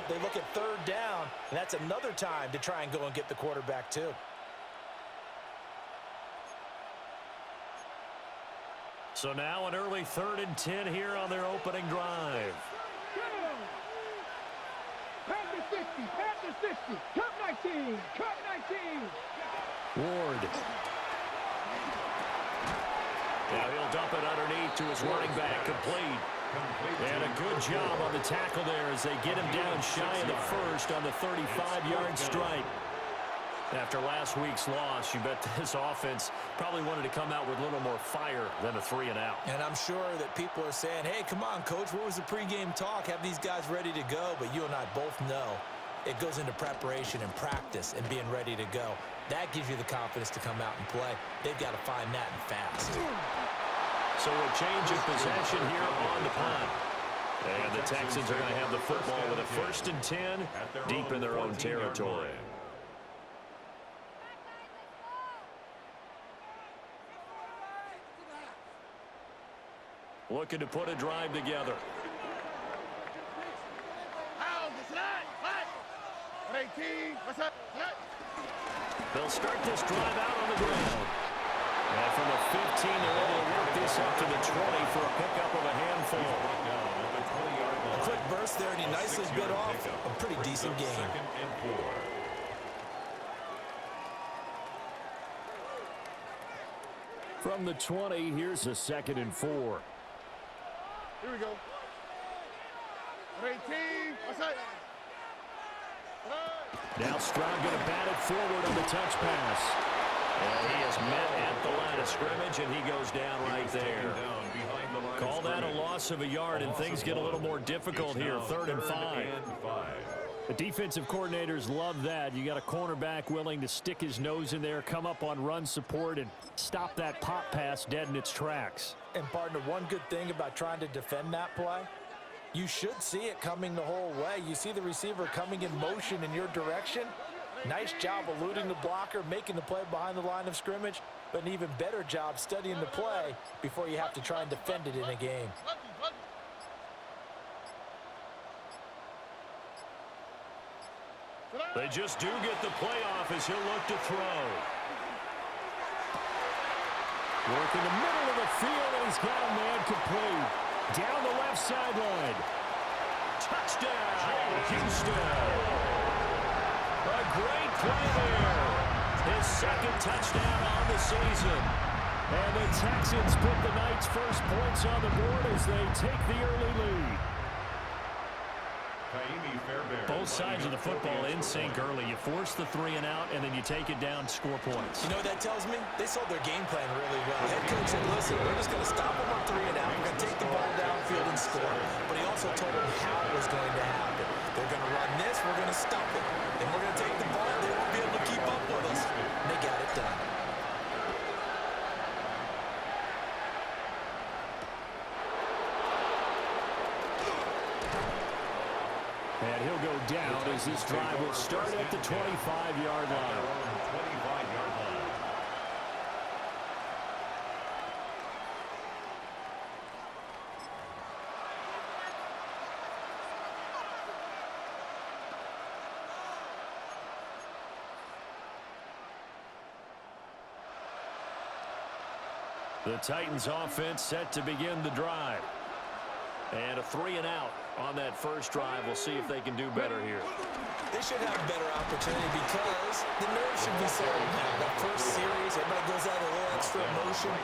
they look at third down, and that's another time to try and go and get the quarterback too. So now an early 3rd and 10 here on their opening drive. Panthers 50, Panthers 50, cut 19, cut 19. Ward. Now he'll dump it underneath to his running back, complete. And a good job on the tackle there as they get him down shy of the first on the 35-yard strike. After last week's loss, you bet this offense probably wanted to come out with a little more fire than a 3-and-out. And I'm sure that people are saying, hey, come on, Coach, what was the pregame talk? Have these guys ready to go? But you and I both know it goes into preparation and practice and being ready to go. That gives you the confidence to come out and play. They've got to find that and fast. So a change of possession here on the punt. And the Texans are going to have the football with a 1st and 10 deep in their own territory. Looking to put a drive together. They'll start this drive out on the ground. And from the 15, they're able to work this up to the 20 for a pickup of a handful. A quick burst there, and he nicely bit off a pretty decent gain. From the 20, here's a 2nd and 4. Here we go. 18, what's that? Now Stroud going to bat it forward on the touch pass. And he is met at the line of scrimmage, and he goes down right there. Call that a loss of a yard, and things get a little more difficult here, 3rd and 5. The defensive coordinators love that. You got a cornerback willing to stick his nose in there, come up on run support, and stop that pop pass dead in its tracks. And, partner, one good thing about trying to defend that play, you should see it coming the whole way. You see the receiver coming in motion in your direction. Nice job eluding the blocker, making the play behind the line of scrimmage, but an even better job studying the play before you have to try and defend it in a game. They just do get the play off as he'll look to throw. Work in the middle of the field, and he's got a man complete. Down the left sideline. Touchdown, Houston. A great play there. His 2nd touchdown on the season. And the Texans put the night's first points on the board as they take the early lead. Both sides of the football in sync early. You force the 3-and-out, and then you take it down, score points. You know what that tells me? They sold their game plan really well. Head coach said, listen, we're just going to stop them on 3-and-out. We're going to take the ball downfield and score. But he also told them how it was going to happen. They're going to run this. We're going to stop it. Then we're going to take the ball. They won't be able to keep up with us. And they got it done. And he'll go down as this drive will start at the 25-yard line. The Titans offense set to begin the drive. And a 3-and-out on that first drive. We'll see if they can do better here. They should have a better opportunity because the nerves should be settled now. That first series, everybody goes out with a little extra emotion.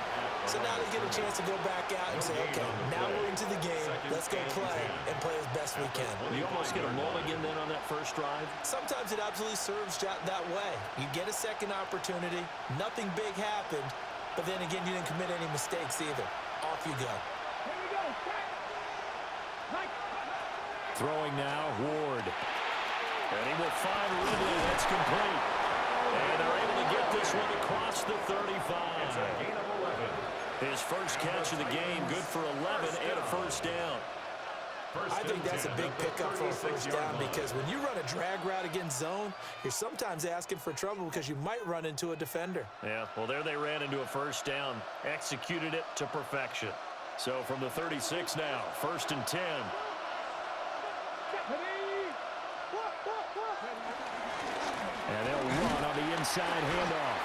So now they get a chance to go back out and say, okay, now we're into the game. Let's go play and play as best we can. You almost get a mulligan then on that first drive? Sometimes it absolutely serves that way. You get a second opportunity. Nothing big happened. But then again, you didn't commit any mistakes either. Off you go. Throwing now, Ward. And he will find Ridley. That's complete. And they're able to get this one across the 35. It's a gain of 11. His first catch of the game, good for 11 and a first down. I think that's a big pickup for a first down because when you run a drag route against zone, you're sometimes asking for trouble because you might run into a defender. Yeah, well, there they ran into a first down, executed it to perfection. So from the 36 now, 1st and 10. And they'll run on the inside handoff.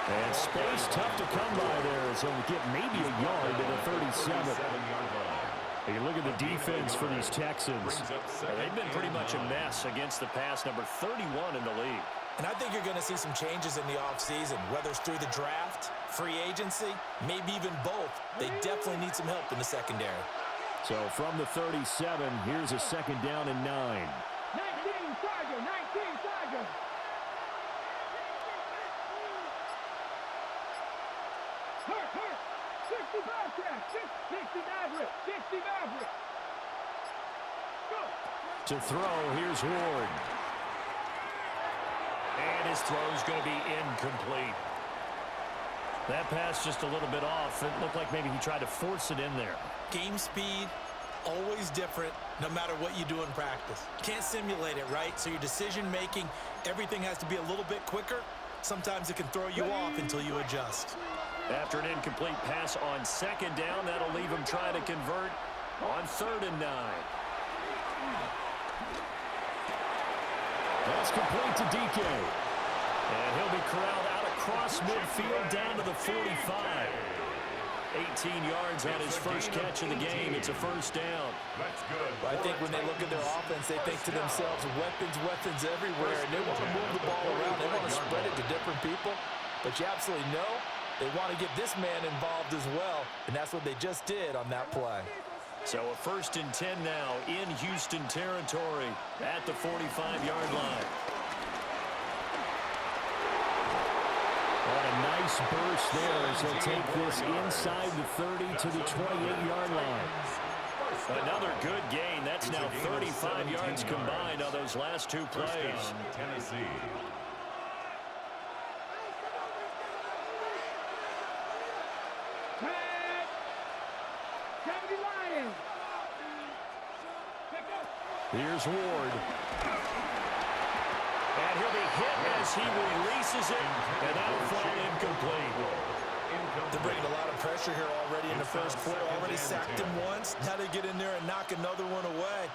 And space tough to come by there, so he'll get maybe a yard to the 37. You look at the defense for these Texans. They've been pretty much a mess against the pass, number 31 in the league. And I think you're going to see some changes in the offseason, whether it's through the draft, free agency, maybe even both. They definitely need some help in the secondary. So from the 37, here's a second down and 9. 19 Tiger, 19 Tiger. Hurt. 60 Bobcat, 60 Maverick, 60 Maverick. Go. To throw, here's Ward. And his throw's going to be incomplete. That pass just a little bit off. It looked like maybe he tried to force it in there. Game speed, always different, no matter what you do in practice. Can't simulate it, right? So your decision-making, everything has to be a little bit quicker. Sometimes it can throw you off until you adjust. After an incomplete pass on second down, that'll leave him trying to convert on 3rd and 9. That's complete to DK. And he'll be corralled out across midfield down to the 45. 18 yards on his first catch of the game. It's a first down. But I think when they look at their offense, they think to themselves, weapons everywhere, and they want to move the ball around. They want to spread it to different people. But you absolutely know they want to get this man involved as well, and that's what they just did on that play. So a 1st and 10 now in Houston territory at the 45-yard line. What a nice burst there as he'll take this inside the 30 to the 28-yard line. Another good gain. That's now 35 yards combined on those last two plays. Tennessee. Here's Ward. And he'll be hit as he releases it, and that'll fall incomplete. They're bringing a lot of pressure here already in the first quarter. Already sacked him once. Now they get in there and knock another one away.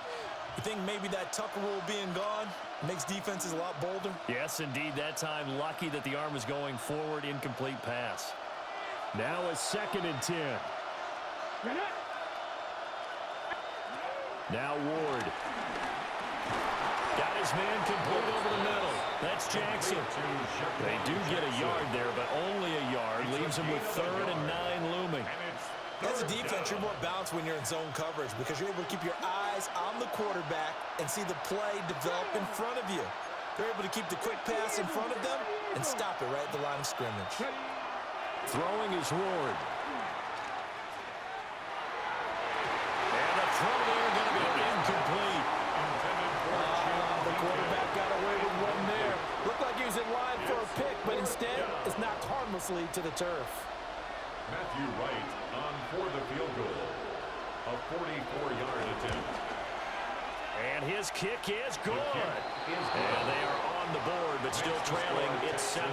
You think maybe that Tucker rule being gone makes defenses a lot bolder? Yes, indeed. That time, lucky that the arm was going forward. Incomplete pass. Now a 2nd and 10. Now Ward. Got his man complete over the middle. That's Jackson. They do get a yard there, but only a yard. Leaves him with 3rd and 9 looming. As a defense, you're more balanced when you're in zone coverage because you're able to keep your eyes on the quarterback and see the play develop in front of you. They're able to keep the quick pass in front of them and stop it right at the line of scrimmage. Throwing is Ward. And the throw there going to be incomplete. The quarterback got away with one there. Looked like he was in line for a pick, but instead it's knocked harmlessly to the turf. Matthew Wright on for the field goal. A 44-yard attempt. And his kick is good. And they are on the board, but still trailing. It's 7-3.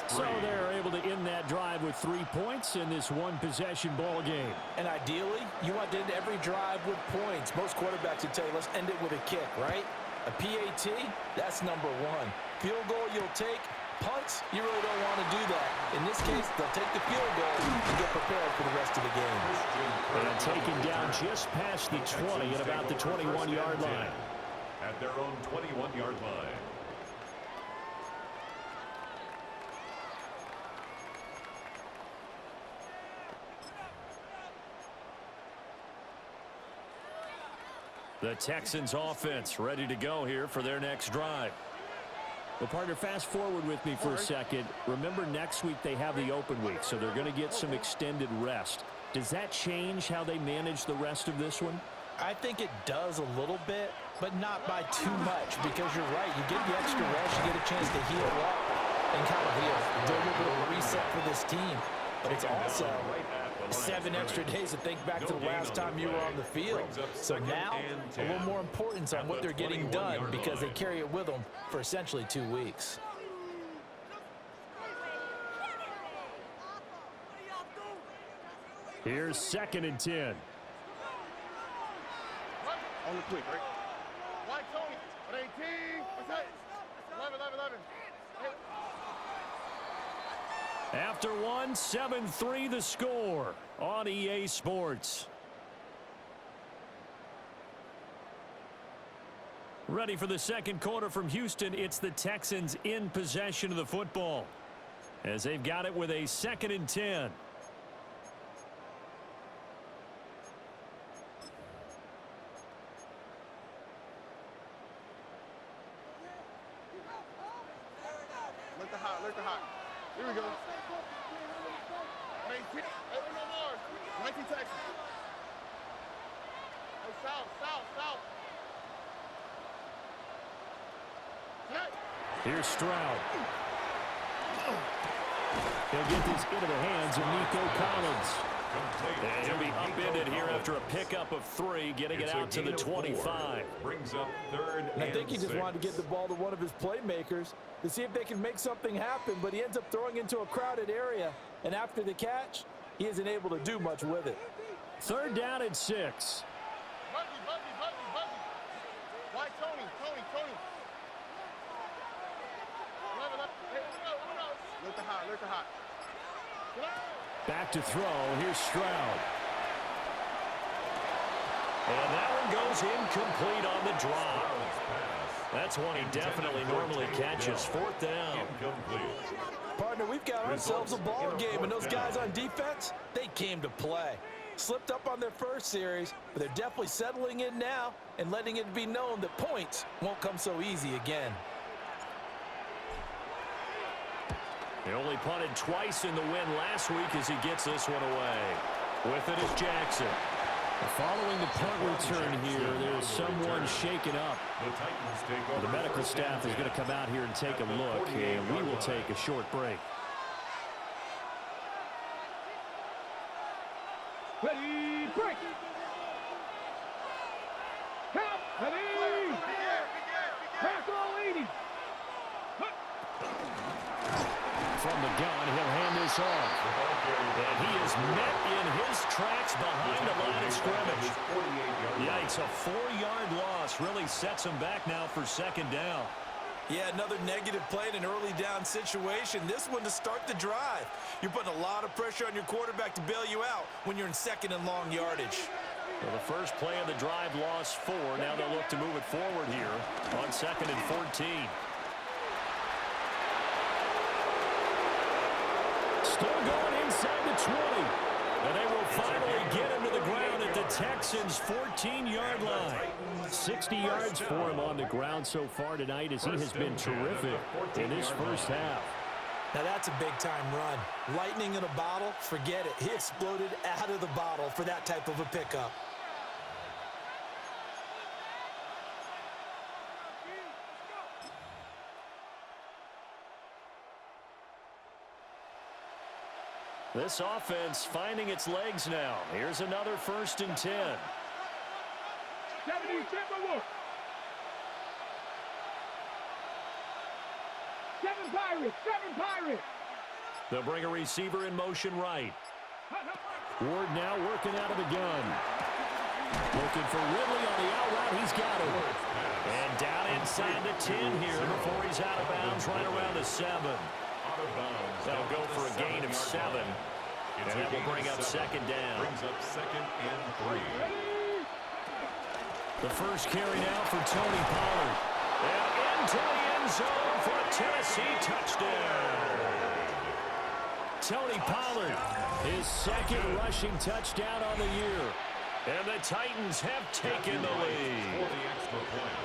So they're able to end that drive with 3 points in this one-possession ball game. And ideally, you want to end every drive with points. Most quarterbacks would tell you, let's end it with a kick, right? A PAT, that's number 1. Field goal you'll take. Punts, you really don't want to do that. In this case, they'll take the field goal and get prepared for the rest of the game. And taken down just past the 20 at about the 21-yard line. At their own 21-yard line. The Texans offense ready to go here for their next drive. Well, partner, fast forward with me for a second. Remember, next week they have the open week, so they're going to get some extended rest. Does that change how they manage the rest of this one? I think it does a little bit, but not by too much, because you're right. You get the extra rest, you get a chance to heal up and kind of do a little bit of a reset for this team. But it's also 7 extra days to think back to the last time you were on the field. So now, a little more importance on what they're getting done because they carry it with them for essentially 2 weeks. Here's 2nd and 10. On the quick, right? White Tony. On 18. What's that? 11. After one, 7-3 the score on EA Sports. Ready for the second quarter from Houston. It's the Texans in possession of the football as they've got it with a 2nd and 10. Look the hot. Here we go. 19. Hey, no more. 19 Texans. Hey, south. Here's Stroud. He'll get this into the hands of Nico Collins. And he'll be upended here after a pickup of 3, getting it out to the 25. Brings up 3rd And I think he and just 6. wanted to get the ball to one of his playmakers to see if they can make something happen, but he ends up throwing into a crowded area, and after the catch, he isn't able to do much with it. 3rd down and 6. Buggy. White Tony. 11. Hey, no. Look the hot. Back to throw. Here's Stroud. And that one goes incomplete on the drop. That's one he definitely normally catches. 4th down. Incomplete. Partner, we've got ourselves a ball game, and those guys on defense, they came to play. Slipped up on their first series, but they're definitely settling in now and letting it be known that points won't come so easy again. He only punted twice in the win last week as he gets this one away. With it is Jackson. Following the punt return here, there's someone shaken up. The Titans take over. The medical staff is going to come out here and take a look, and we will take a short break. Ready, break. Count. Ready. Pass all 80. From the gun, he'll hand this off. And he is met in his tracks behind the line of scrimmage. Yikes, a 4-yard loss really sets him back now for 2nd down. Yeah, another negative play in an early down situation. This one to start the drive. You're putting a lot of pressure on your quarterback to bail you out when you're in 2nd and long yardage. Well, the first play of the drive lost 4. Now they'll look to move it forward here on 2nd and 14. Still going inside the 20. And they will finally get him to the ground at the Texans' 14-yard line. 60 yards for him on the ground so far tonight as he has been terrific in his first half. Now that's a big-time run. Lightning in a bottle, forget it. He exploded out of the bottle for that type of a pickup. This offense finding its legs now. Here's another 1st and 10. 77 look. 7 Pirates. They'll bring a receiver in motion right. Ward now working out of the gun. Looking for Ridley on the out route. He's got him. And down inside the 10 here before he's out of bounds right around the 7. That'll go for a gain of 7. And that will bring up 2nd down. Brings up 2nd and 3. The first carry now for Tony Pollard. And into the end zone for a Tennessee touchdown. Tony Pollard, his 2nd rushing touchdown on the year. And the Titans have taken the lead. For the extra point.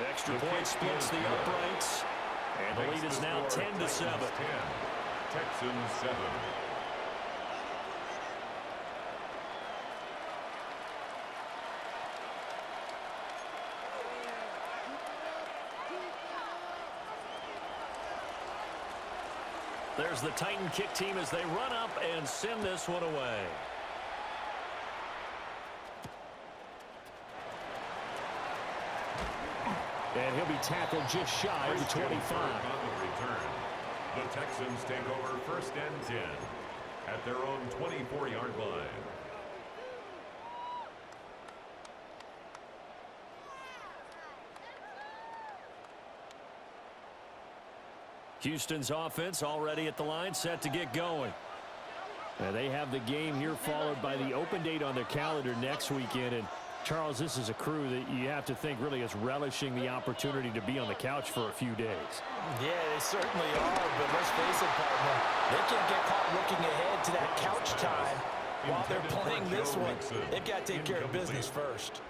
Extra point splits the uprights. And the lead is now 10-7. Texans 10, Texans 7. There's the Titan kick team as they run up and send this one away. And he'll be tackled just shy of the 25. The Texans take over 1st and 10 at their own 24-yard line. Houston's offense already at the line, set to get going. Now they have the game here followed by the open date on their calendar next weekend. And Charles, this is a crew that you have to think really is relishing the opportunity to be on the couch for a few days. Yeah, they certainly are, but let's face it, partner, they can't get caught looking ahead to that couch time while they're playing this one. They've got to take care of business first.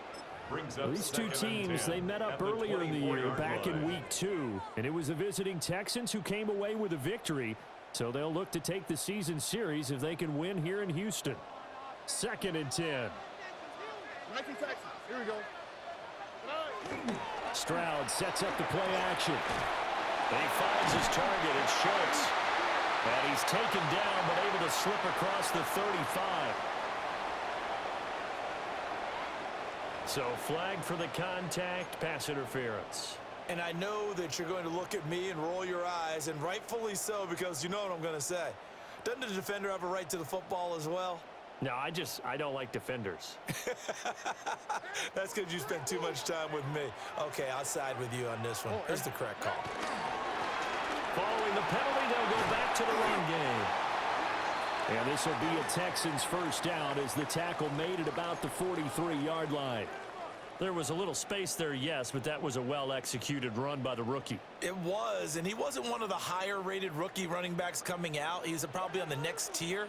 Well, these two teams, they met up earlier in the year, back in week 2, and it was the visiting Texans who came away with a victory, so they'll look to take the season series if they can win here in Houston. 2nd and 10. 19 Texans. Here we go. Stroud sets up the play action. And he finds his target. It's Schultz. And he's taken down but able to slip across the 35. So flag for the contact, pass interference. And I know that you're going to look at me and roll your eyes, and rightfully so, because you know what I'm going to say. Doesn't the defender have a right to the football as well? No, I don't like defenders. That's because you spent too much time with me. Okay, I'll side with you on this one. Here's the correct call. Following the penalty, they'll go back to the run game. And this will be a Texans first down as the tackle made it about the 43-yard line. There was a little space there, yes, but that was a well-executed run by the rookie. It was, and he wasn't one of the higher-rated rookie running backs coming out. He's probably on the next tier.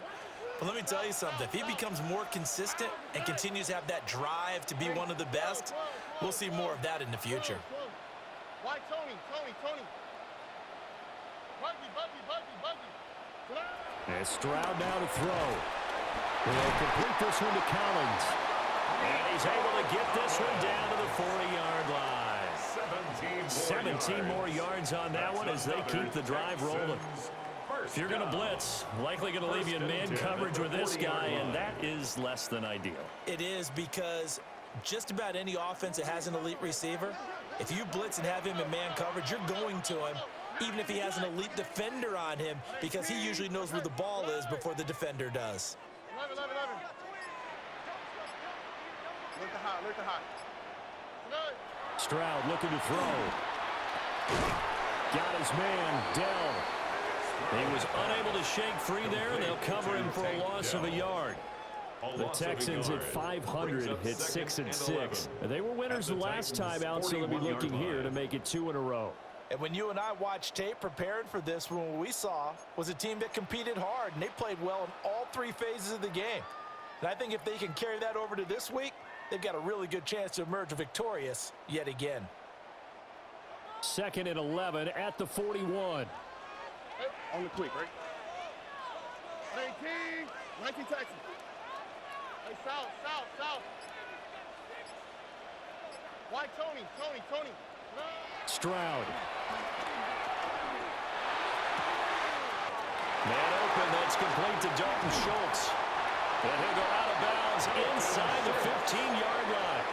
But let me tell you something. If he becomes more consistent and continues to have that drive to be one of the best, we'll see more of that in the future. Why Tony? Buggy. And Stroud now to throw. They'll complete this one to Collins. And he's able to get this one down to the 40-yard line. 17 more yards on that one as they keep the drive rolling. If you're going to blitz, likely going to leave you in man coverage with this guy, and that is less than ideal. It is, because just about any offense that has an elite receiver, if you blitz and have him in man coverage, you're going to him, even if he has an elite defender on him, because he usually knows where the ball is before the defender does. 11. Look to high. Stroud looking to throw. Got his man, Dell. He was unable to shake free there, and they'll cover him for a loss of a yard. The Texans at 500 hit 6-6. They were winners the last time out, so they'll be looking here to make it 2 in a row. And when you and I watched tape prepared for this one, what we saw was a team that competed hard, and they played well in all 3 phases of the game. And I think if they can carry that over to this week, they've got a really good chance to emerge victorious yet again. 2nd and 11 at the 41. On the quick, right? 19 Texans. Hey, south. Why Tony? Stroud. Man open, that's complete to Dalton Schultz. And he'll go out of bounds inside the 15-yard line.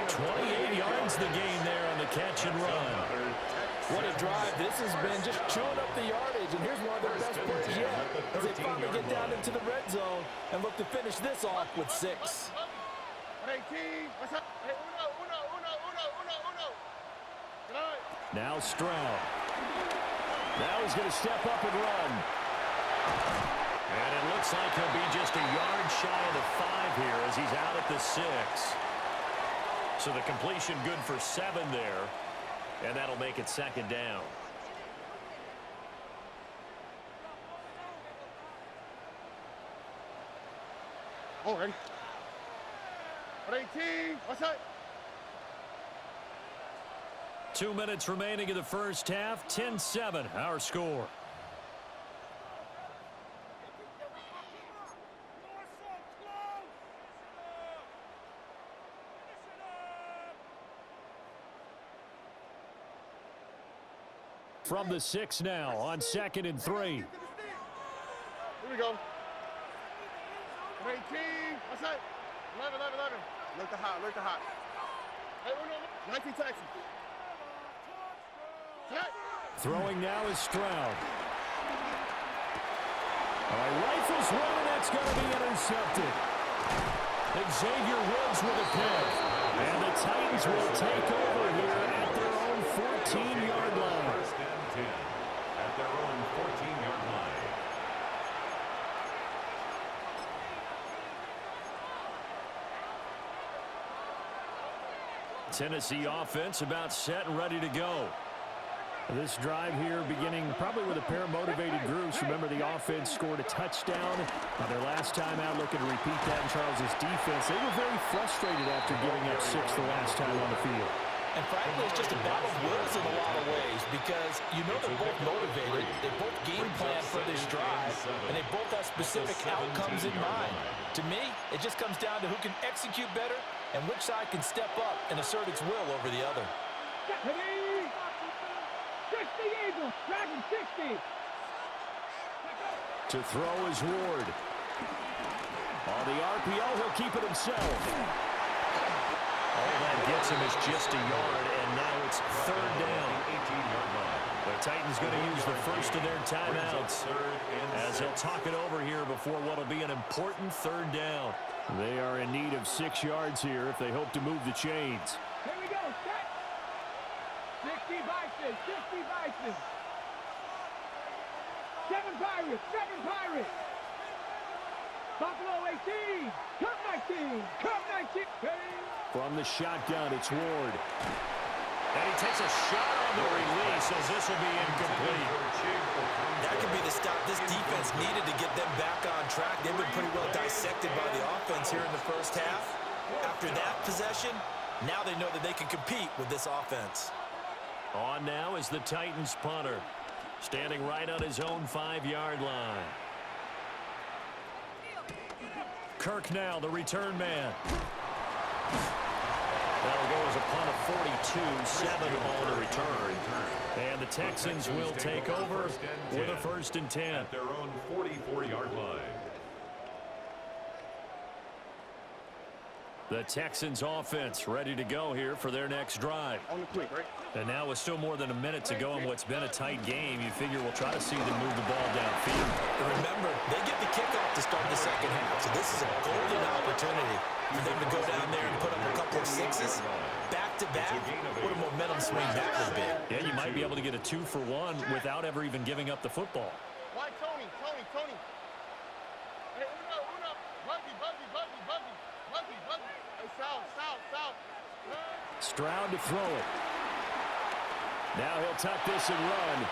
28 yards the gain there on the catch and run. What a drive. This has been just chewing up the yardage, and here's one of their best plays yet as they finally get down into the red zone and look to finish this off with 6. 18. What's up? Hey, uno. Now Stroud. Now he's going to step up and run. And it looks like he'll be just a yard shy of the 5 here as he's out at the 6. So the completion good for 7 there. And that'll make it 2nd down. Already. 18. What's up? 2 minutes remaining in the first half. 10-7, our score. From the 6 now on 2nd and 3. Here we go. 18. What's that? 11. Look to high. Hey, uno. 19 Texans. Throwing now is Stroud. Rifles one, and that's going to be intercepted. Xavier Woods with a pick. And the Titans will take over here at their own 14-yard line. their own 14-yard line. Tennessee offense about set and ready to go. This drive here beginning probably with a pair of motivated groups. Remember, the offense scored a touchdown on their last time out, looking to repeat that in Charles's defense. They were very frustrated after giving up 6 the last time on the field. And frankly, it's just a battle of wills in a lot of ways because you know they're both motivated, they both game plan for this drive, and they both have specific outcomes in mind. To me, it just comes down to who can execute better and which side can step up and assert its will over the other. 60 Eagles, Dragon 60. To throw is Ward. On the RPO, he'll keep it himself. All that gets him is just a yard, and now it's third down. The Titans going to use the first of their timeouts as they'll talk it over here before what will be an important third down. They are in need of 6 yards here if they hope to move the chains. Here we go, set. 60 Bison, 60 Bison. 7 Pirates, 7 Pirates. Buffalo 18, Cup 19, Cup 19. From the shotgun, it's Ward. And he takes a shot on the release as this will be incomplete. That could be the stop this defense needed to get them back on track. They've been pretty well dissected by the offense here in the first half. After that possession, now they know that they can compete with this offense. On now is the Titans punter, standing right on his own 5-yard line. Kirk now, the return man. That'll go as a punt of 42, 7 on the return. And the Texans will take over with a 1st and 10. At their own 44-yard line. The Texans offense ready to go here for their next drive. On the quick, right? And now with still more than a minute to go in what's been a tight game, you figure we'll try to see them move the ball downfield. And remember, they get the kickoff to start the second half, so this is a golden opportunity for them to go down there and put up a couple of 6s. Back-to-back, what a momentum swing that would be. Yeah, you might be able to get a 2-for-1 without ever even giving up the football. Why, Tony? Hey, Uno. Buggy. Hey, South. Stroud to throw it. Now he'll tuck this and run.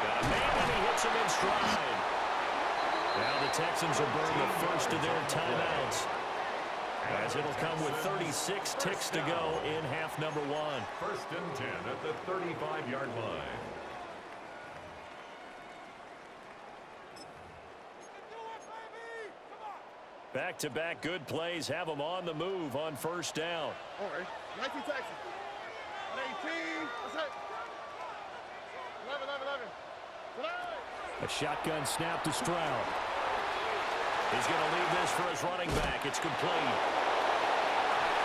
Got a man and he hits him in stride. Now the Texans will burn the first of their timeouts, as it'll come with 36 ticks to go in half number 1. 1st and 10 at the 35-yard line. Back-to-back good plays have them on the move on 1st down. All right. 19 Texans. 18. What's that? 11. A shotgun snap to Stroud. He's going to leave this for his running back. It's complete.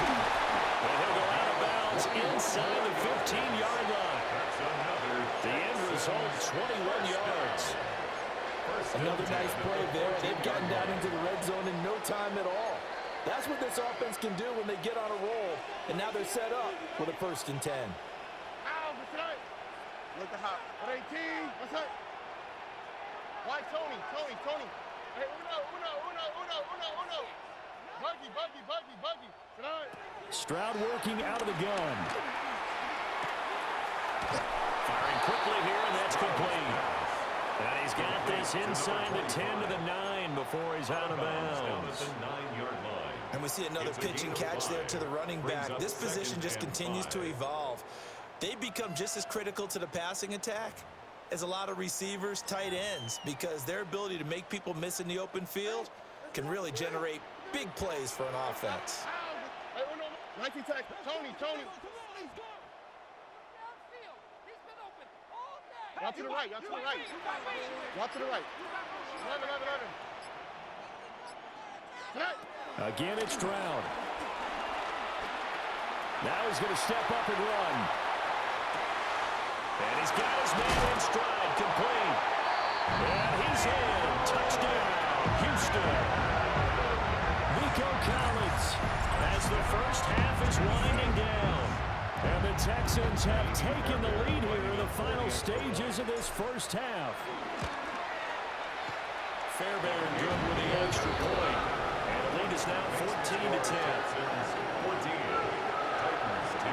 And he'll go out of bounds inside the 15-yard line. That's another. The end result, 21 yards. Another nice play there. They've gotten down into the red zone in no time at all. That's what this offense can do when they get on a roll. And now they're set up with a 1st and 10. Ow, what's that? Look at hot. 18. What's that? Why, Tony? Hey, Uno. Buggy. Tonight. Stroud working out of the gun. Firing quickly here, and that's complete. And he's got this inside the 10 to the 9 before he's out of bounds. The 9-yard line. And we see another pitch and catch there to the running back. This position just continues to evolve. They become just as critical to the passing attack as a lot of receivers, tight ends, because their ability to make people miss in the open field can really generate big plays for an offense. Hey, Uno. 19 Texans. Tony. Y'all to the right. 11. Tonight. Again, it's Stroud. Now he's going to step up and run. And he's got his man in stride, complete. And he's in. Touchdown, Houston. Nico Collins, as the first half is winding down. And the Texans have taken the lead here in the final stages of this first half. Fairbairn good with the extra point. And the lead is now 14-10. Texans 14, Titans 10.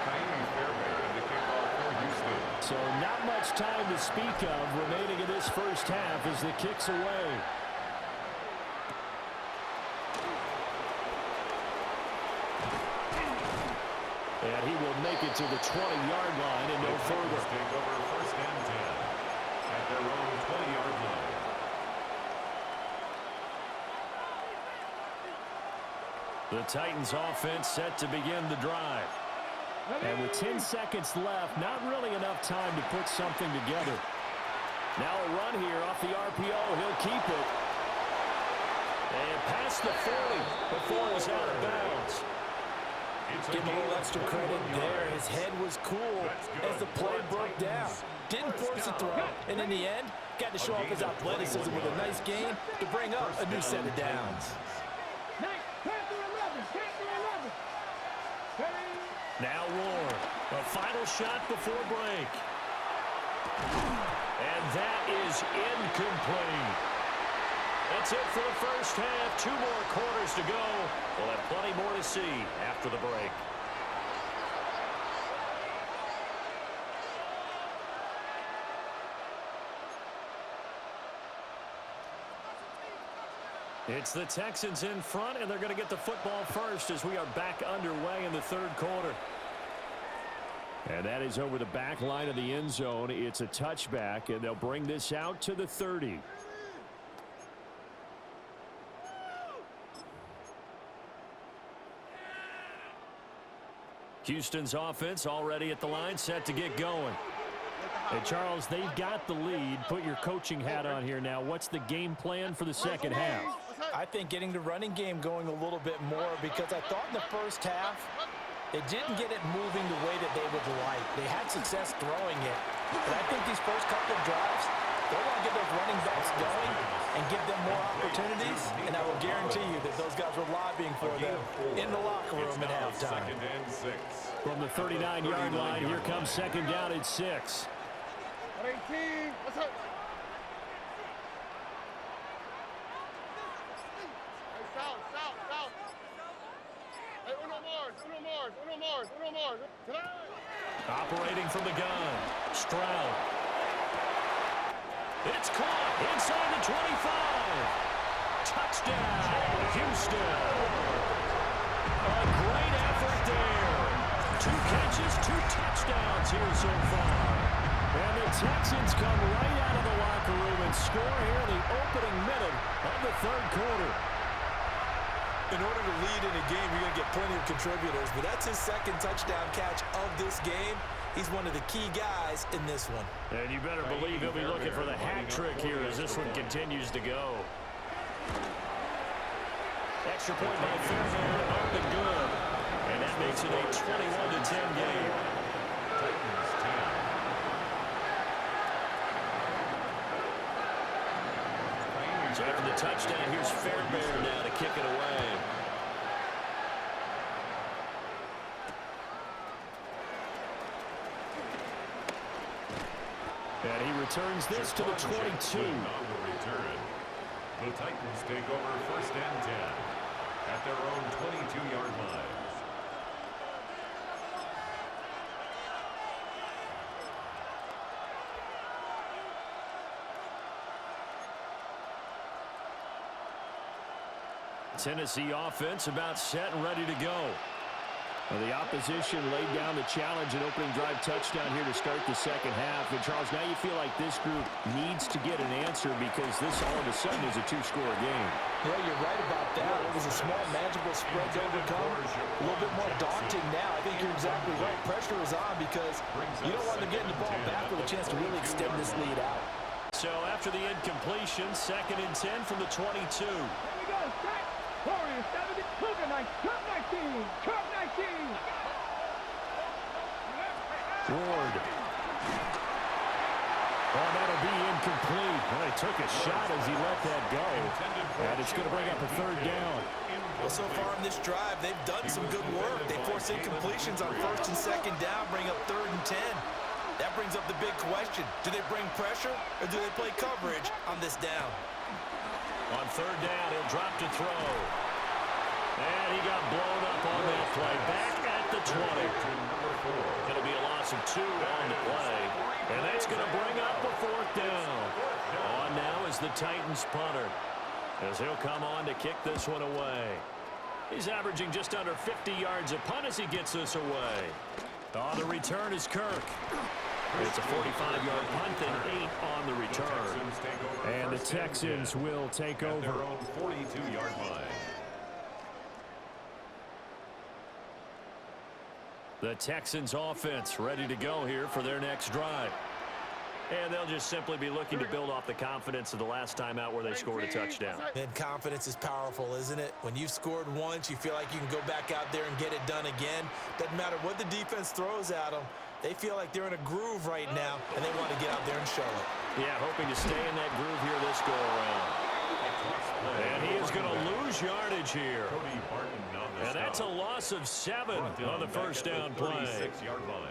Fairbairn to kick off for Houston. So not much time to speak of remaining in this first half as the kick's away. And he will make it to the 20-yard line and no further. Take over first and 10 at their own 20-yard line. The Titans offense set to begin the drive. And with 10 seconds left, not really enough time to put something together. Now a run here off the RPO. He'll keep it. And past the 40 before he's out of bounds. Give him a little extra credit there. His head was cool as the play broke down. Didn't force a throw, and in the end, got to show off his athleticism with a nice gain to bring up a new set of downs. Now Ward, a final shot before break. And that is incomplete. That's it for the first half. 2 more quarters to go. We'll have plenty more to see after the break. It's the Texans in front, and they're going to get the football first as we are back underway in the third quarter. And that is over the back line of the end zone. It's a touchback, and they'll bring this out to the 30. Houston's offense already at the line, set to get going. And Charles, they've got the lead. Put your coaching hat on here now. What's the game plan for the second half? I think getting the running game going a little bit more, because I thought in the first half they didn't get it moving the way that they would like. They had success throwing it. But I think these first couple of drives, they want to get those running backs going and give them more opportunities. And I will guarantee you that those guys were lobbying for them in the locker room at halftime. Second and 6. From the 39-yard line, here comes second down at 6. 18, what's up? Hey, south. Hey, uno more. Operating from the gun. Stroud. It's caught inside the 25. Touchdown, Houston. A great effort there. 2 catches, 2 touchdowns here so far. And the Texans come right out of the locker room and score here in the opening minute of the third quarter. In order to lead in a game, you're going to get plenty of contributors, but that's his second touchdown catch of this game. He's one of the key guys in this one. And you better believe he'll be looking for the hat trick here as this one continues to go. Extra point by Fairbairn, up and good. And that makes it a 21-10 game. Titans 10. So after the touchdown, here's Fairbairn now to kick it away. And he returns this to the 22. On the return, the Titans take over first and 10 at their own 22-yard line. Tennessee offense about set and ready to go. Well, the opposition laid down the challenge and opening drive touchdown here to start the second half. And, Charles, now you feel like this group needs to get an answer because this all of a sudden is a 2-score game. Yeah, you're right about that. It was a small, manageable spread to overcome. A little bit more daunting now. I think you're exactly right. Pressure is on because you don't want them getting the ball back with a chance to really extend this lead out. So after the incompletion, second and 10 from the 22. Here we go, set. Warriors, 70, Cougar 19, Curve 19. Ward. Oh, that'll be incomplete. Well, he took a shot as he let that go. And it's going to bring up a third down. Well, so far in this drive, they've done some good work. They force incompletions on first and second down, bring up 3rd and 10. That brings up the big question. Do they bring pressure or do they play coverage on this down? On 3rd down, he'll drop to throw. And he got blown up on that play. Back at the 20. Going to be a loss of 2 on the play. And that's going to bring up a 4th down. On now is the Titans punter, as he'll come on to kick this one away. He's averaging just under 50 yards a punt as he gets this away. Oh, the return is Kirk. It's a 45-yard punt and 8 on the return. And the Texans will take over. Their own 42-yard line. The Texans offense ready to go here for their next drive. And they'll just simply be looking to build off the confidence of the last time out where they scored a touchdown. And confidence is powerful, isn't it? When you've scored once, you feel like you can go back out there and get it done again. Doesn't matter what the defense throws at them. They feel like they're in a groove right now, and they want to get out there and show it. Yeah, hoping to stay in that groove here this go-around. And he is going to lose yardage here. And that's a loss of 7 on the first down play.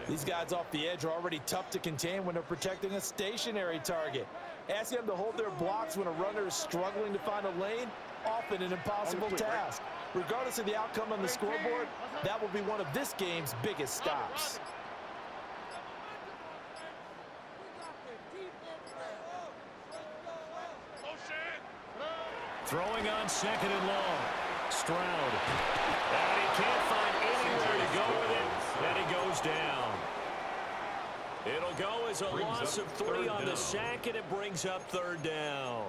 These guys off the edge are already tough to contain when they're protecting a stationary target. Asking them to hold their blocks when a runner is struggling to find a lane, often an impossible task. Regardless of the outcome on the scoreboard, that will be one of this game's biggest stops. Throwing on 2nd and long. Stroud. And he can't find anywhere to go with it. And he goes down. It'll go as a loss of 3 on the sack, and it brings up 3rd down.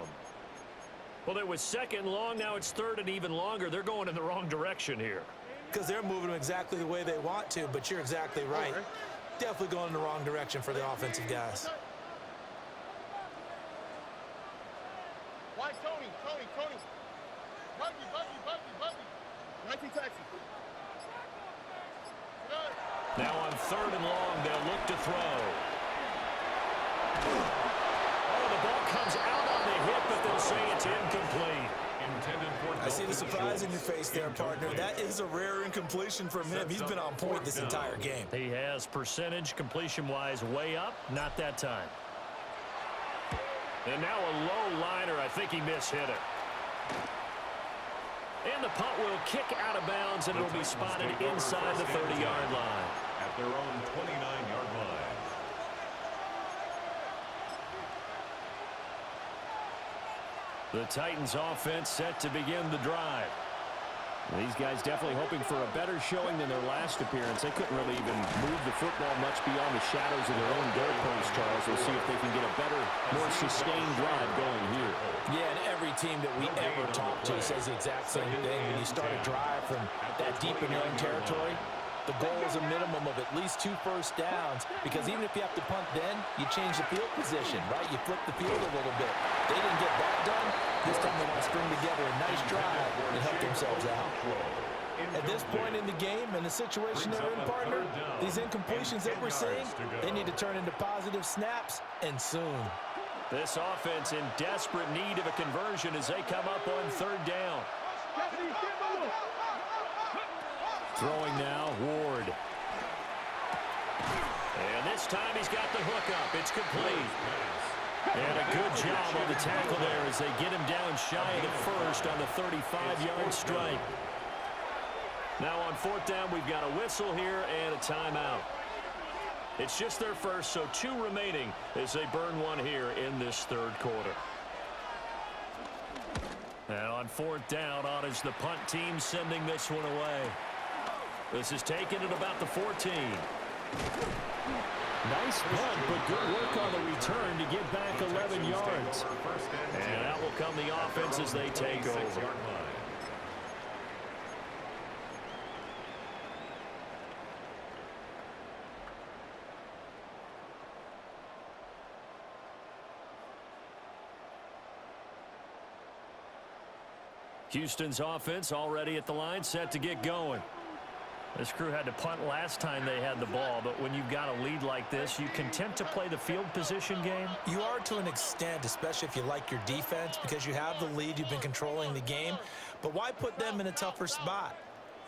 Well, it was 2nd and long. Now it's 3rd and even longer. They're going in the wrong direction here. Because they're moving them exactly the way they want to, but you're exactly right. Definitely going in the wrong direction for the offensive guys. Why Tony? Buggy. Taxi. Now on 3rd and long, they'll look to throw. Oh, the ball comes out on the hit, but they'll say it's incomplete. I see the surprise in your face there, partner. That is a rare incompletion from him. He's been on point this entire game. He has percentage completion-wise way up. Not that time. And now a low liner. I think he mishit it. And the punt will kick out of bounds, and it'll be spotted inside the 30-yard line. At their own 29-yard line. The Titans offense set to begin the drive. These guys definitely hoping for a better showing than their last appearance. They couldn't really even move the football much beyond the shadows of their own doorpost, Charles. We'll see if they can get a better, more sustained drive going here. Yeah, and every team that we ever talk to says the exact same thing. When you start a drive from that deep in your own territory, the goal is a minimum of at least 2 first downs, because even if you have to punt then, you change the field position, right? You flip the field a little bit. They didn't get that done. This time they want to string together a nice drive and help themselves out. At this point in the game and the situation they're in, partner, these incompletions that we're seeing, they need to turn into positive snaps, and soon. This offense in desperate need of a conversion as they come up on 3rd down. Throwing now, Ward. And this time he's got the hook up. It's complete. And a good job on the tackle there as they get him down shy of the first on the 35-yard strike. Now on 4th down, we've got a whistle here and a timeout. It's just their first, so 2 remaining as they burn one here in this 3rd quarter. Now on 4th down, on is the punt team sending this one away. This is taken at about the 14. Nice punt, but good work on the return to get back 11 yards. And out will come the offense as they take over. Houston's offense already at the line, set to get going. This crew had to punt last time they had the ball, but when you've got a lead like this, you content to play the field position game? You are to an extent, especially if you like your defense, because you have the lead, you've been controlling the game. But why put them in a tougher spot?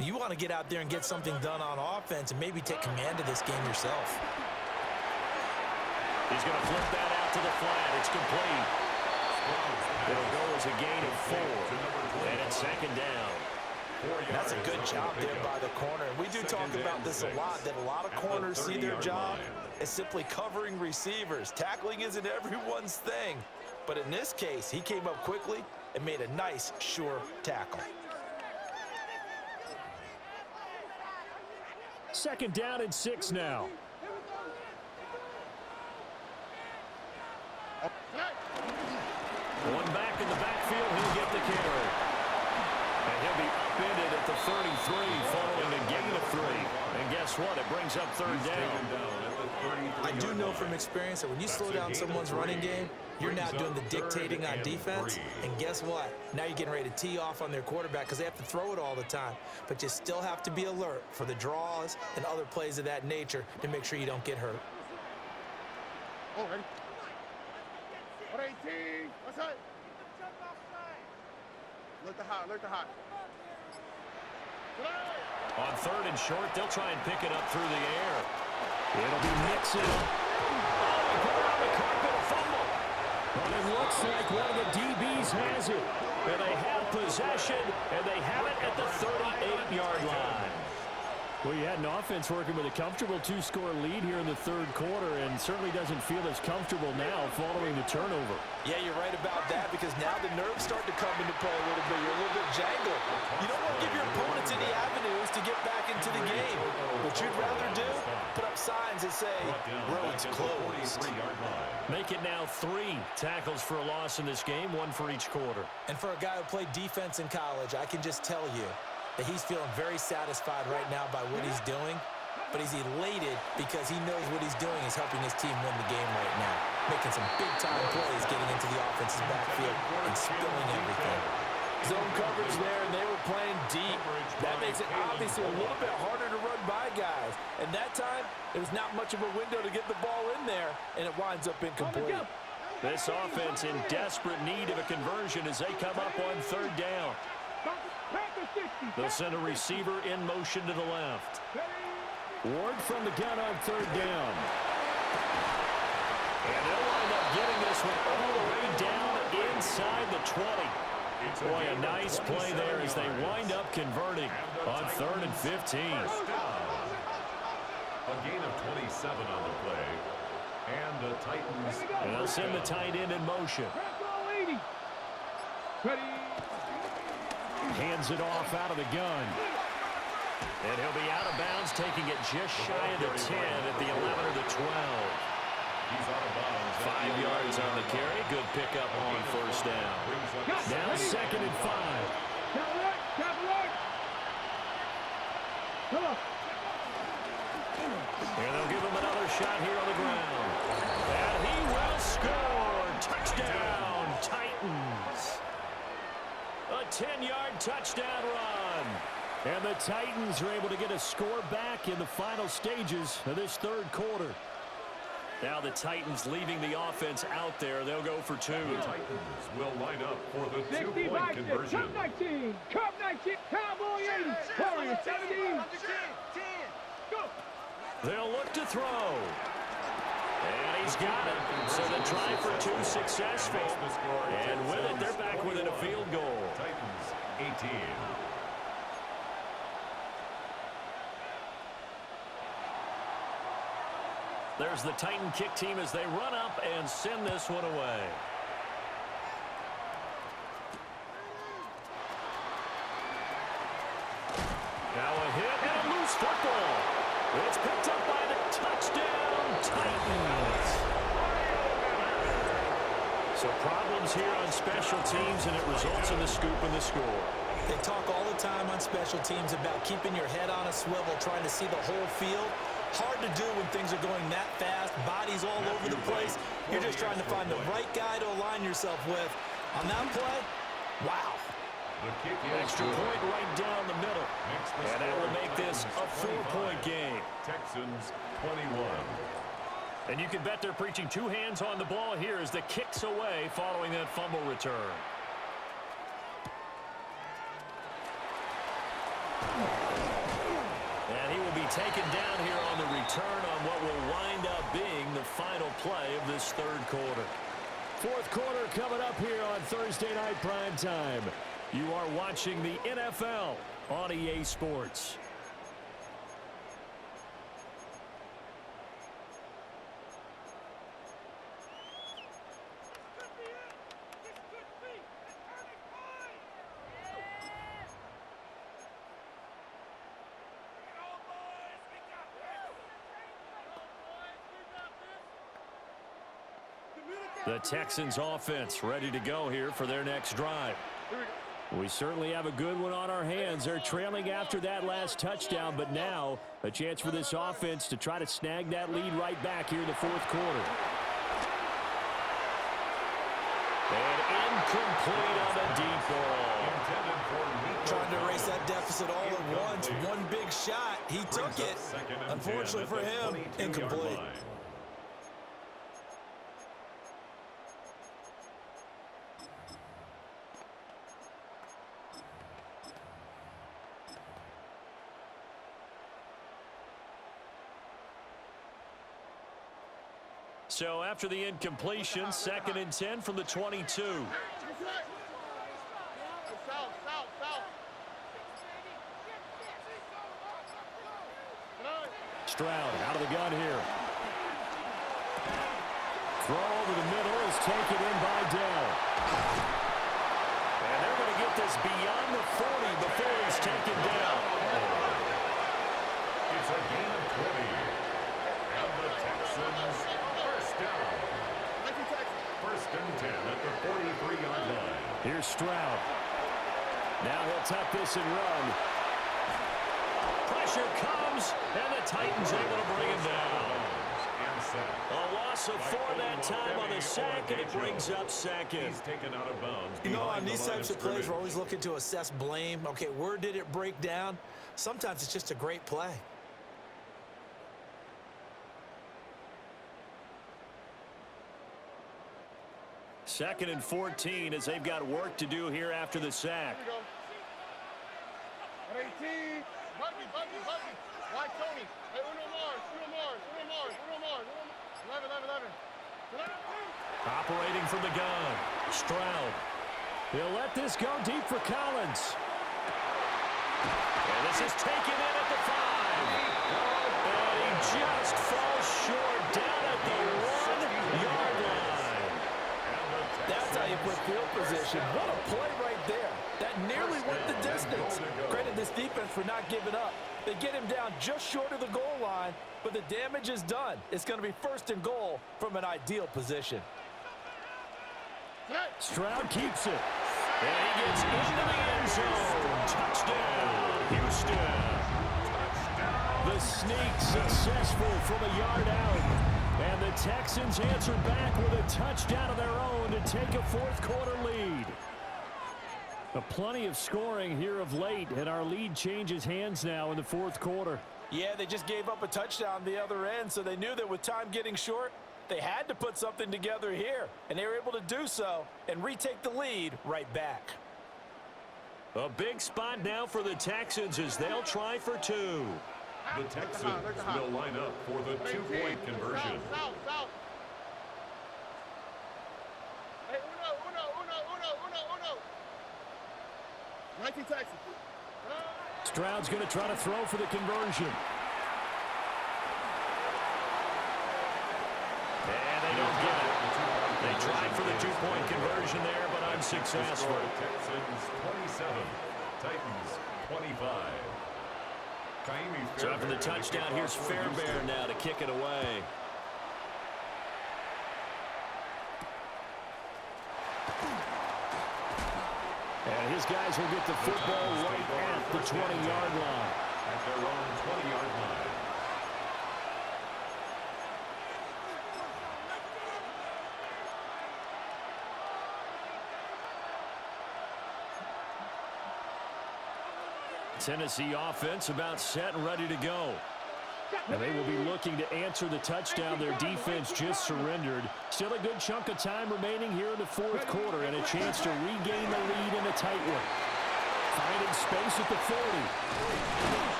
You want to get out there and get something done on offense and maybe take command of this game yourself. He's going to flip that out to the flat. It's complete. It'll go as a gain of 4. And it's second down. That's a good job there by the corner. We do talk about this a lot, that a lot of corners see their job as simply covering receivers. Tackling isn't everyone's thing. But in this case, he came up quickly and made a nice, sure tackle. Second down and 6 now. One back in the backfield, he'll get the carry. And he'll be upended at the 33 following a gain of 3. And guess what? It brings up third down. I do know from experience that when you slow down someone's running game, you're now doing the dictating on defense. And guess what? Now you're getting ready to tee off on their quarterback because they have to throw it all the time. But you still have to be alert for the draws and other plays of that nature to make sure you don't get hurt. Oh, ready? 18. What's that? Look the hot, look the hot. On third and short, they'll try and pick it up through the air. It'll be Nixon. Oh, he put it on the carpet, a fumble. But it looks like one of the DBs has it. And they have possession, and they have it at the 38-yard line. Well, you had an offense working with a comfortable 2-score lead here in the third quarter and certainly doesn't feel as comfortable now following the turnover. Yeah, you're right about that because now the nerves start to come into play a little bit. You're a little bit jangled. You don't want to give your opponents any avenues to get back into the game. What you'd rather do, put up signs that say, roads closed. Make it now 3 tackles for a loss in this game, 1 for each quarter. And for a guy who played defense in college, I can just tell you that he's feeling very satisfied right now by what he's doing, but he's elated because he knows what he's doing is helping his team win the game right now, making some big-time plays, getting into the offense's backfield and spilling everything. Zone coverage there, and they were playing deep. That makes it obviously a little bit harder to run by guys. And that time, there was not much of a window to get the ball in there, and it winds up incomplete. This offense in desperate need of a conversion as they come up on third down. They'll send a receiver in motion to the left. Ward from the gun on third down. And they'll wind up getting this one all the way down inside the 20. Boy, a nice play there as they wind up converting on third and 15. A gain of 27 on the play. And the Titans. And they'll send the tight end in motion. Ready. Hands it off out of the gun. And he'll be out of bounds, taking it just shy of the 10 at the 11 or the 12. He's out of bounds. 5 yards on the carry. Good pickup on first down. Now second and 5. Come on. And they'll give him another shot here on the ground. And he will score. Touchdown, Titans. A 10-yard touchdown run. And the Titans are able to get a score back in the final stages of this third quarter. Now the Titans leaving the offense out there. They'll go for 2. The Titans will line up for the 2-point conversion. Cup 19. Cup 19. Cowboy 80. Warrior 17. Go. They'll look to throw. And he's got it. So the try for 2 successful. And with it, they're back within a field goal. Titans 18. There's the Titan kick team as they run up and send this one away. Now a hit and a loose football. It's picked up by the touchdown Titans. So problems here on special teams, and it results in the scoop and the score. They talk all the time on special teams about keeping your head on a swivel, trying to see the whole field. Hard to do when things are going that fast, bodies all over the place. You're just trying to find the right guy to align yourself with. On that play, wow. The kick is Extra good. point right down the middle. And that will make this a 4-point game. Texans 21. And you can bet they're preaching two hands on the ball here as the kick's away following that fumble return. And he will be taken down here on the return on what will wind up being the final play of this third quarter. Fourth quarter coming up here on Thursday Night Prime Time. You are watching the NFL on EA Sports. The Texans offense ready to go here for their next drive. We certainly have a good one on our hands. They're trailing after that last touchdown, but now a chance for this offense to try to snag that lead right back here in the fourth quarter. And incomplete on the deep ball. Trying to erase that deficit all at once. One big shot. He took it. Unfortunately for him, incomplete. So after the incompletion, 2nd and 10 from the 22. Stroud out of the gun here. Throw over the middle is taken in by Dell. And they're going to get this beyond the 40 before he's taken down. It's a gain of 20. And the Texans first down. First and 10 at the 43-yard line. Here's Stroud. Now he'll tuck this and run. Pressure comes, and the Titans able to bring him down. A loss of 4 that time on the sack, and it brings up second. He's taken out of bounds. You know, on these behind types the of line plays, we're scrimmage. always looking to assess blame. Okay, where did it break down? Sometimes it's just a great play. Second and 14 as they've got work to do here after the sack. 18. Buggy. White Tony. Hey, Uno Mars. 11. Operating from the gun. Stroud. He'll let this go deep for Collins. And this is taken in at the 5. And he just falls short down at the 1-yard line. That's how you put field position. What a play right there. That nearly went the distance. Credit this defense for not giving up. They get him down just short of the goal line, but the damage is done. It's going to be 1st and goal from an ideal position. Stroud keeps it. And he gets into the end zone. Touchdown, Houston. The sneak successful from a yard out. And the Texans answer back with a touchdown of their own to take a fourth quarter lead. Plenty of scoring here of late, and our lead changes hands now in the fourth quarter. Yeah, they just gave up a touchdown the other end, so they knew that with time getting short, they had to put something together here, and they were able to do so and retake the lead right back. A big spot now for the Texans as they'll try for 2. The Texans will line up for the 2-point conversion. South. Hey, Uno. 19 Texans. Stroud's going to try to throw for the conversion. And they don't get it. They tried for the 2-point conversion there, but unsuccessful. Texans 27, Titans 25. So after the touchdown, here's Fairbairn now to kick it away. And his guys will get the football right at the 20-yard line. At their own 20-yard line. Tennessee offense about set and ready to go. And they will be looking to answer the touchdown their defense just surrendered. Still a good chunk of time remaining here in the fourth quarter and a chance to regain the lead in a tight one. Finding space at the 40.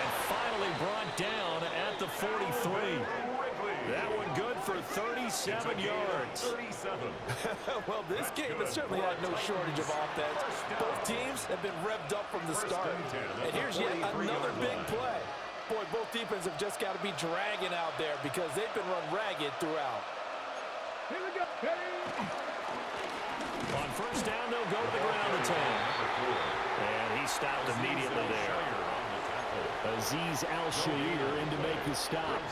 And finally brought down at the 43. That one good for 37 yards. 37. Well, this game has certainly had no shortage of offense. Both teams have been revved up from the start. And here's yet another big play. Boy, both defenses have just got to be dragging out there because they've been run ragged throughout. Here we go. On first down, they'll go to the ground attack. And he stopped immediately there. Azeez Al-Shaair in to make the stop.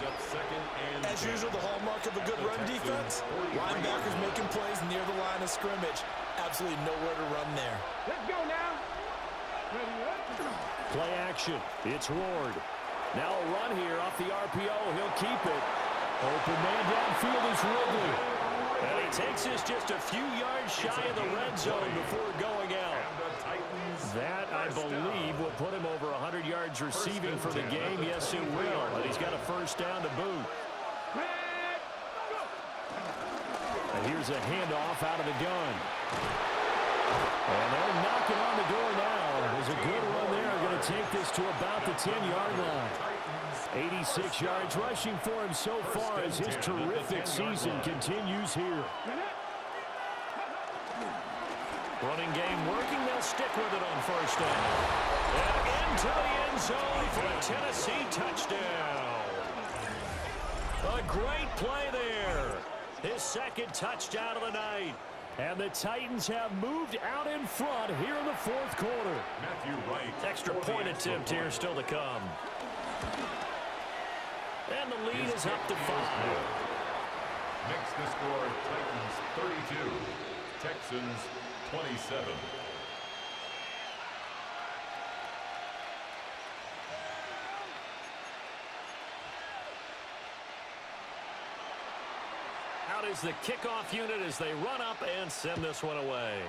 As usual, the hallmark of a good run defense, linebackers making plays near the line of scrimmage. Absolutely nowhere to run there. Let's go now. Ready up. Play action. It's Ward. Now a run here off the RPO. He'll keep it. Open man downfield is Ridley. And he takes this just a few yards shy of the red zone before going out. That, I believe, will put him over 100 yards receiving for the game. Yes, it will. But he's got a first down to boot. And here's a handoff out of the gun. And they're knocking on the door now. There's a good run there. Going to take this to about the 10-yard line. 86 yards rushing for him so far as his terrific season continues here. Running game working. They'll stick with it on first down. And into the end zone for a Tennessee touchdown. A great play there. His second touchdown of the night. And the Titans have moved out in front here in the fourth quarter. Matthew Wright. Extra point attempt here still to come. And the lead is up to 5. Makes the score Titans 32, Texans 27. Out is the kickoff unit as they run up and send this one away.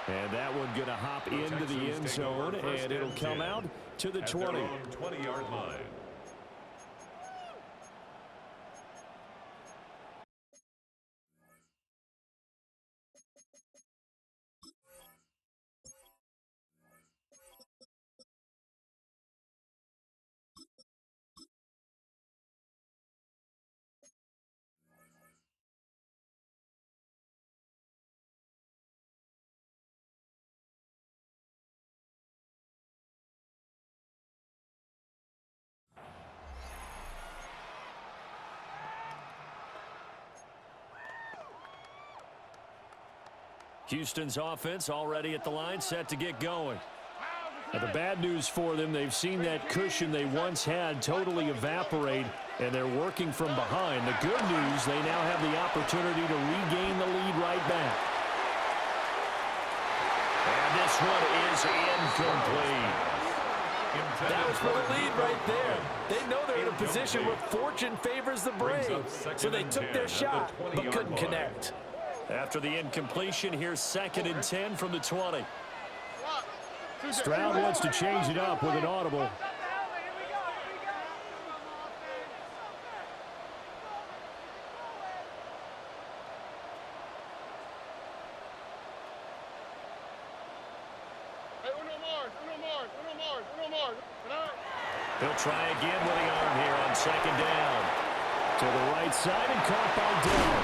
And that one going to hop into the end zone, and it'll come out to the 20. 20-yard line. Houston's offense already at the line, set to get going. And the bad news for them, they've seen that cushion they once had totally evaporate, and they're working from behind. The good news, they now have the opportunity to regain the lead right back. And this one is incomplete. That was for the lead right there. They know they're in a position where fortune favors the brave. So they took their shot, but couldn't connect. After the incompletion, here's 2nd and 10 from the 20. Stroud wants to change it up with an audible. He'll try again with the arm here on 2nd down. To the right side and caught by Dell.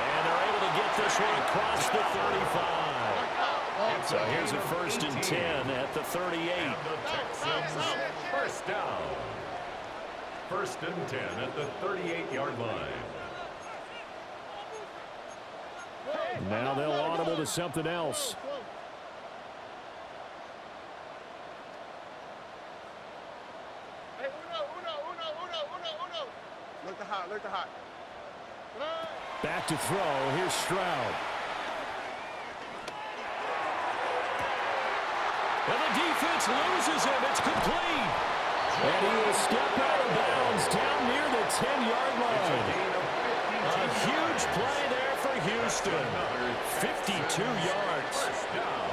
And they're able to get this one across the 35. So here's a 1st and 10 at the 38. And the Texans first down. 1st and 10 at the 38-yard line. Now they'll audible to something else. Look the hot. Back to throw. Here's Stroud. And the defense loses him. It's complete. And he will step out of bounds down near the 10-yard line. A huge play there for Houston. 52 yards.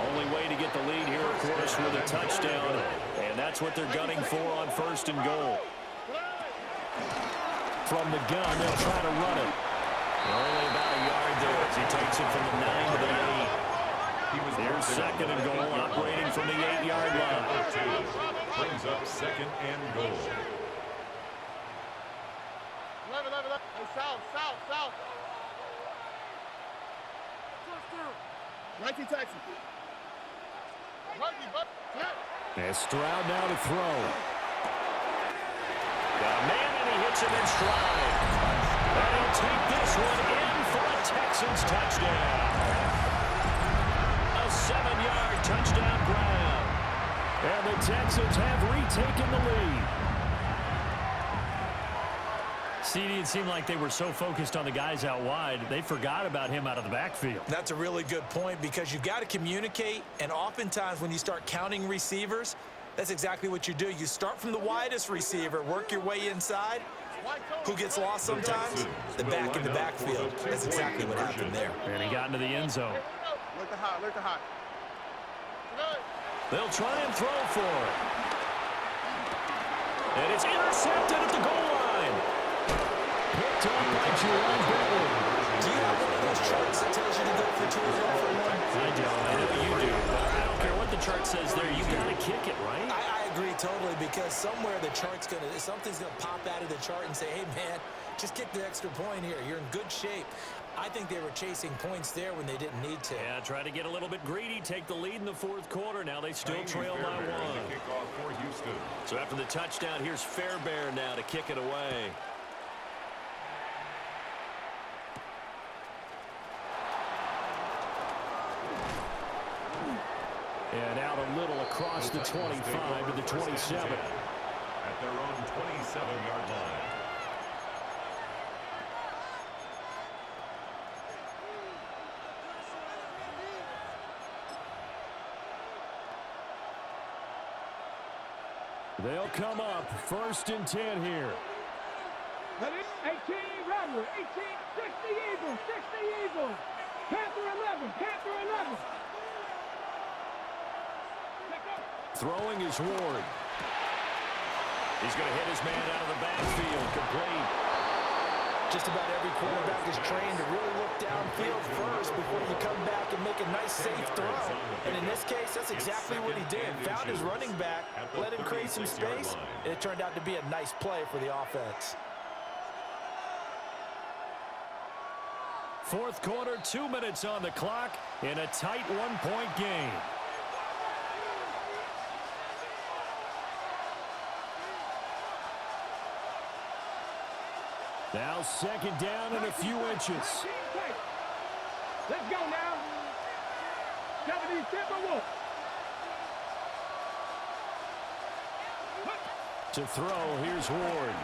Only way to get the lead here, of course, with a touchdown. And that's what they're gunning for on 1st and goal. From the gun, they'll try to run it. Only about a yard there as he takes it from the 9 to the 8. Here's 2nd and goal, operating from the 8-yard line. Brings up 2nd and goal. 11. Hey, south. 19 Texans. Rugby, bud. And Stroud now to throw. Got a man, and he hits him in stride. And he'll take this one in for a Texans touchdown. A 7-yard touchdown grab. And the Texans have retaken the lead. CD, it seemed like they were so focused on the guys out wide, they forgot about him out of the backfield. That's a really good point because you've got to communicate, and oftentimes when you start counting receivers, that's exactly what you do. You start from the widest receiver, work your way inside. Who gets lost sometimes? The back in the backfield. That's exactly what happened there. And he got into the end zone. Look the hot. They'll try and throw for it. And it's intercepted at the goal line. Picked up by Jerome Bentley. Do you have one of those charts that tells you to go for 2 or go for 1? I don't. I know you do. But I don't care what the chart says there. You got to kick it, right? I agree totally because somewhere the chart's something's gonna pop out of the chart and say, hey man, just kick the extra point here. You're in good shape. I think they were chasing points there when they didn't need to. Yeah, try to get a little bit greedy, take the lead in the 4th quarter. Now they still trail by 1. Kickoff for Houston. So after the touchdown, here's Fairbairn now to kick it away. And out a little across the 25 to the 27. At their own 27-yard line. They'll come up 1st and 10 here. 18, Robert. 18, 60 Eagles. Panther 11. Throwing is Ward. He's going to hit his man out of the backfield, complete. Just about every quarterback is trained to really look downfield first before you come back and make a nice, safe throw. And in this case, that's exactly what he did. Found his running back, let him create some space, and it turned out to be a nice play for the offense. 4th quarter, 2 minutes on the clock in a tight 1-point game. Now 2nd down and a few inches. Let's go now. 70 Timberwolves. To throw, here's Ward.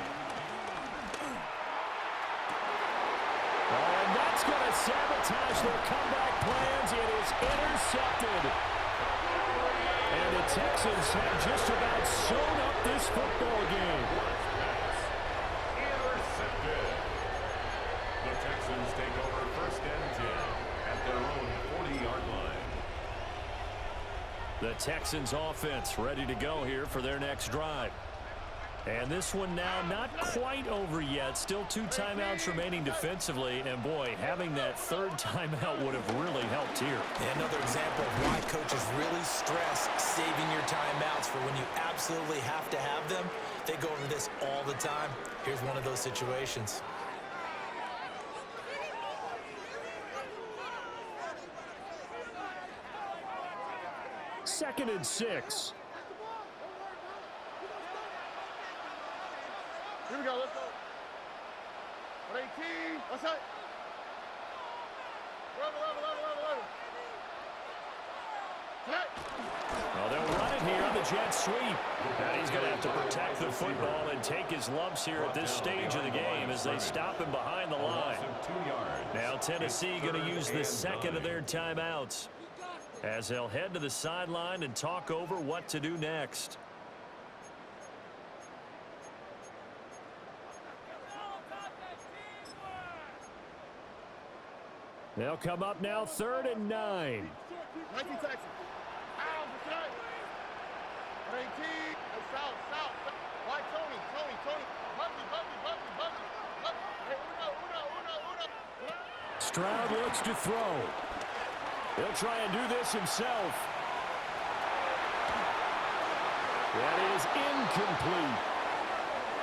And that's going to sabotage their comeback plans. It is intercepted. And the Texans have just about sewn up this football game. Intercepted. The Texans take over 1st and 10 at their own 40-yard line. The Texans offense ready to go here for their next drive. And this one now not quite over yet. Still 2 timeouts remaining defensively. And, boy, having that 3rd timeout would have really helped here. Another example of why coaches really stress saving your timeouts for when you absolutely have to have them. They go over this all the time. Here's one of those situations. Second and 6. Here we go, let's go. 18, what's that? 11. Well, they'll run it here on the jet sweep. And he's going to have to protect the football and take his lumps here at this stage of the game as they stop him behind the line. Now Tennessee going to use the 2nd of their timeouts as they'll head to the sideline and talk over what to do next. They'll come up now 3rd and 9. 19 Texans. Out, that's right. 18. South. White, Tony. Bumpy. Hey, Uno. Stroud looks to throw. He'll try and do this himself. That is incomplete.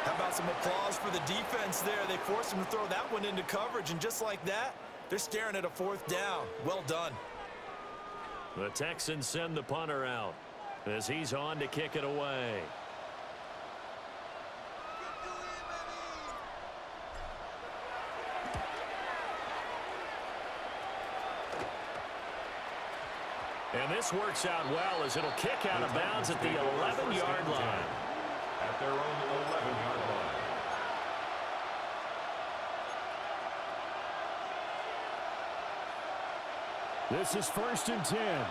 How about some applause for the defense there? They forced him to throw that one into coverage, and just like that, they're staring at a 4th down. Well done. The Texans send the punter out as he's on to kick it away. And this works out well as it'll kick out of bounds at the 11-yard line. At their own 11-yard line. This is 1st and 10.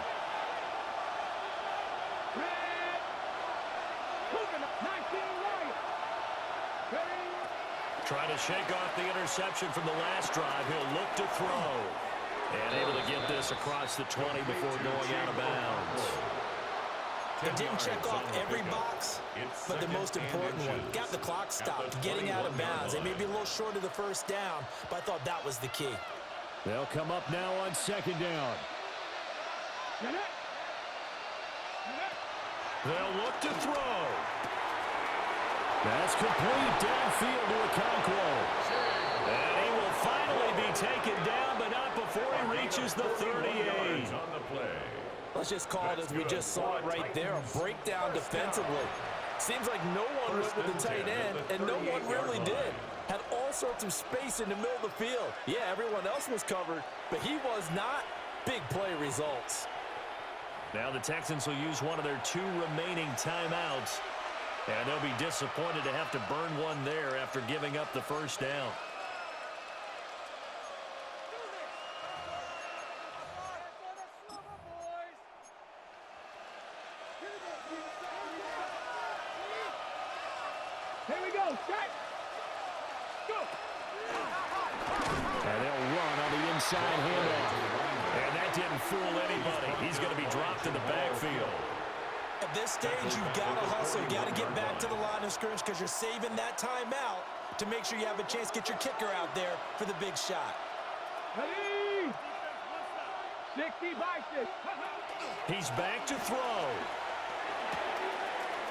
Trying to shake off the interception from the last drive. He'll look to throw. And able to get this across the 20 before going out of bounds. It didn't check off every box, but the most important one. Got the clock stopped, getting out of bounds. They may be a little short of the 1st down, but I thought that was the key. They'll come up now on 2nd down. They'll look to throw. That's complete downfield to Okonkwo. And he will finally be taken down, but not before he reaches the 38. On the play. Let's just call it as we just saw it right there, a breakdown defensively. Seems like no one went with the tight end, and no one really did. Had all sorts of space in the middle of the field. Yeah, everyone else was covered, but he was not. Big play results. Now the Texans will use one of their 2 remaining timeouts. And they'll be disappointed to have to burn one there after giving up the 1st down. Here we go, set. Go. And they'll run on the inside handoff. And that didn't fool anybody. He's going to be dropped in the backfield. At this stage, you've got to hustle. You've got to get back to the line of scrimmage because you're saving that timeout to make sure you have a chance to get your kicker out there for the big shot. Ready? 60 by 6. He's back to throw.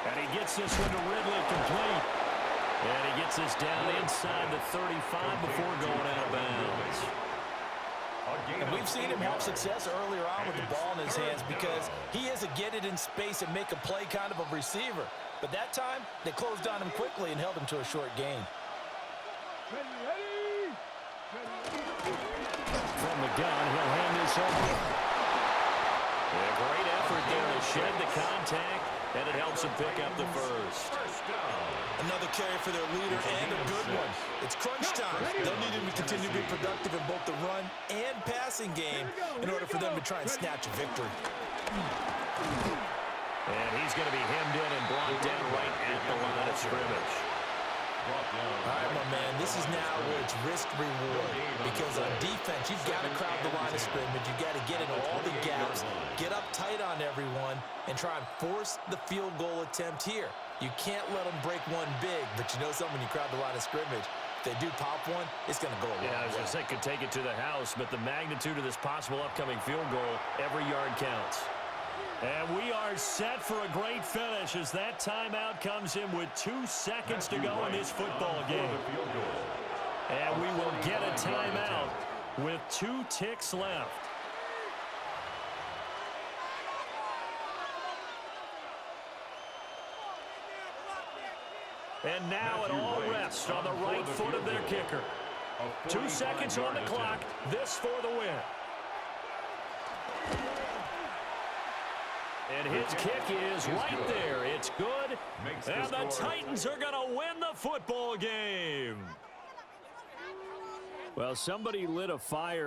And he gets this one to Ridley complete. And he gets this down inside the 35 before going out of bounds. And we've seen him have success earlier on with the ball in his hands because he is a get it in space and make a play kind of a receiver. But that time, they closed on him quickly and held him to a short gain. Ready? From the gun, he'll hand this off. A great effort there to shed the contact, and it helps him pick up the 1st. Another carry for their leader and a good one. It's crunch time. They'll need him to continue to be productive in both the run and passing game in order for them to try and snatch a victory. And he's going to be hemmed in and brought down right at the line of scrimmage. All right, my man, this is now where it's risk-reward because on defense, you've got to crowd the line of scrimmage. You've got to get into all the gaps, get up tight on everyone, and try and force the field goal attempt here. You can't let them break one big, but you know something, when you crowd the line of scrimmage, if they do pop one, it's going to go a long way. Yeah, I was going to say could take it to the house, but the magnitude of this possible upcoming field goal, every yard counts. And we are set for a great finish as that timeout comes in with 2 seconds to go in this football game. And we will get a timeout with 2 ticks left. And now it all rests on the right foot of their kicker. 2 seconds on the clock. This for the win. And his kick is right there. It's good. And the Titans are going to win the football game. Well, somebody lit a fire